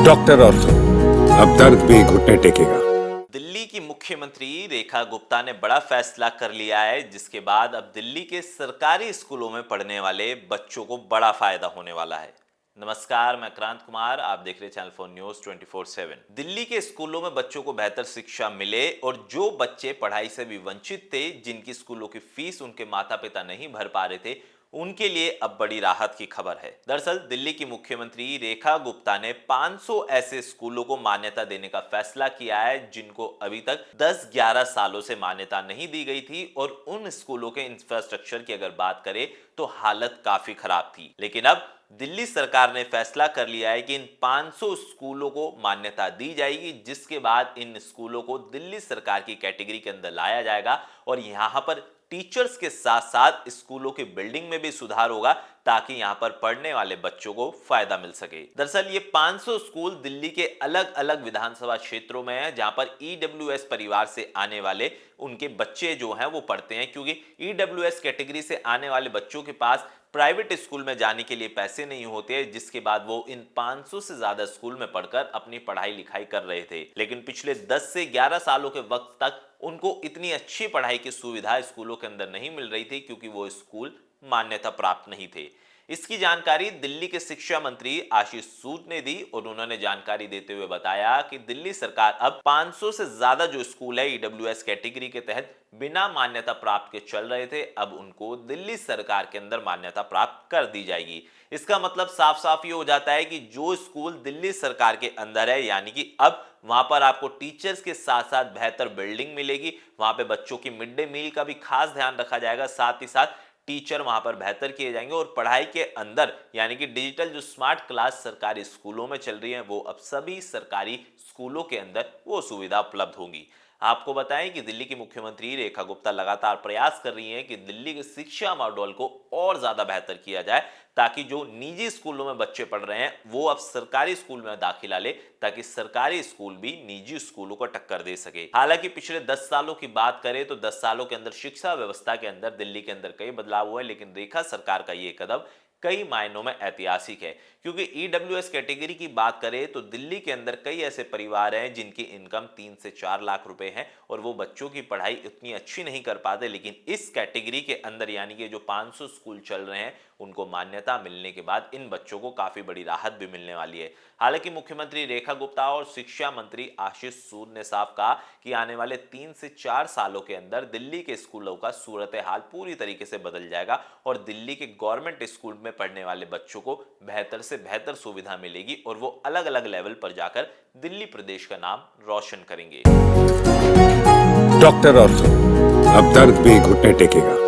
Doctor ortho, अब दर्द भी घुटने टेकेगा। दिल्ली की मुख्यमंत्री रेखा गुप्ता ने बड़ा फैसला कर लिया है, जिसके बाद अब दिल्ली के सरकारी स्कूलों में पढ़ने वाले बच्चों को बड़ा फायदा होने वाला है। नमस्कार, मैं क्रांत कुमार, आप देख रहे चैनल 4 न्यूज 24/7। दिल्ली के स्कूलों में बच्चों को बेहतर शिक्षा मिले और जो बच्चे पढ़ाई से भी वंचित थे, जिनकी स्कूलों की फीस उनके माता पिता नहीं भर पा रहे थे, उनके लिए अब बड़ी राहत की खबर है। दरअसल दिल्ली की मुख्यमंत्री रेखा गुप्ता ने 500 ऐसे स्कूलों को मान्यता देने का फैसला किया है जिनको अभी तक 10-11 सालों से मान्यता नहीं दी गई थी, और उन स्कूलों के इंफ्रास्ट्रक्चर की अगर बात करें तो हालत काफी खराब थी। लेकिन अब दिल्ली सरकार ने फैसला कर लिया है कि इन 500 स्कूलों को मान्यता दी जाएगी, जिसके बाद इन स्कूलों को दिल्ली सरकार की कैटेगरी के अंदर लाया जाएगा और यहां पर टीचर्स के साथ साथ स्कूलों की बिल्डिंग में भी सुधार होगा, ताकि यहां पर पढ़ने वाले बच्चों को फायदा मिल सके। दरअसल ये 500 स्कूल दिल्ली के अलग अलग विधानसभा क्षेत्रों में है, जहां पर ईडब्ल्यूएस परिवार से आने वाले उनके बच्चे जो हैं वो पढ़ते हैं, क्योंकि ईडब्ल्यूएस कैटेगरी से आने वाले बच्चों के पास प्राइवेट स्कूल में जाने के लिए पैसे नहीं होते, जिसके बाद वो इन 500 से ज्यादा स्कूल में पढ़कर अपनी पढ़ाई लिखाई कर रहे थे। लेकिन पिछले 10 से 11 सालों के वक्त तक उनको इतनी अच्छी पढ़ाई की सुविधा स्कूलों के अंदर नहीं मिल रही थी, क्योंकि वो स्कूल मान्यता प्राप्त नहीं थे। इसकी जानकारी दिल्ली के शिक्षा मंत्री आशीष सूद ने दी, और उन्होंने जानकारी देते हुए बताया कि दिल्ली सरकार अब 500 से ज्यादा जो स्कूल है ईडब्ल्यूएस कैटेगरी के तहत बिना मान्यता प्राप्त के चल रहे थे, अब उनको दिल्ली सरकार के अंदर मान्यता प्राप्त कर दी जाएगी। इसका मतलब साफ साफ ये हो जाता है कि जो स्कूल दिल्ली सरकार के अंदर है, यानी कि अब वहां पर आपको टीचर्स के साथ साथ बेहतर बिल्डिंग मिलेगी, वहां पे बच्चों की मिड डे मील का भी खास ध्यान रखा जाएगा, साथ ही साथ टीचर वहां पर बेहतर किए जाएंगे, और पढ़ाई के अंदर यानी कि डिजिटल जो स्मार्ट क्लास सरकारी स्कूलों में चल रही है, वो अब सभी सरकारी स्कूलों के अंदर वो सुविधा उपलब्ध होगी। आपको बताएं कि दिल्ली की मुख्यमंत्री रेखा गुप्ता लगातार प्रयास कर रही हैं कि दिल्ली के शिक्षा मॉडल को और ज्यादा बेहतर किया जाए, ताकि जो निजी स्कूलों में बच्चे पढ़ रहे हैं वो अब सरकारी स्कूल में दाखिला ले, ताकि सरकारी स्कूल भी निजी स्कूलों को टक्कर दे सके। हालांकि पिछले 10 सालों की बात करें तो 10 सालों के अंदर शिक्षा व्यवस्था के अंदर दिल्ली के अंदर कई बदलाव हुए, लेकिन रेखा सरकार का ये कदम कई मायनों में ऐतिहासिक है, क्योंकि ईडब्ल्यूएस कैटेगरी की बात करें तो दिल्ली के अंदर कई ऐसे परिवार हैं जिनकी इनकम 3 से 4 लाख रुपए है, और वो बच्चों की पढ़ाई उतनी अच्छी नहीं कर पाते। लेकिन इस कैटेगरी के अंदर यानी कि जो 500 स्कूल चल रहे हैं, उनको मान्यता मिलने के बाद इन बच्चों को काफी बड़ी राहत भी मिलने वाली है। हालांकि मुख्यमंत्री रेखा गुप्ता और शिक्षा मंत्री आशीष सूद ने साफ कहा कि आने वाले 3 से 4 सालों के अंदर दिल्ली के स्कूलों का सूरत हाल पूरी तरीके से बदल जाएगा, और दिल्ली के गवर्नमेंट स्कूल में पढ़ने वाले बच्चों को बेहतर से बेहतर सुविधा मिलेगी, और वो अलग अलग लेवल पर जाकर दिल्ली प्रदेश का नाम रोशन करेंगे। डॉक्टर ऑर्थो, अब दर्द भी घुटने टेकेगा।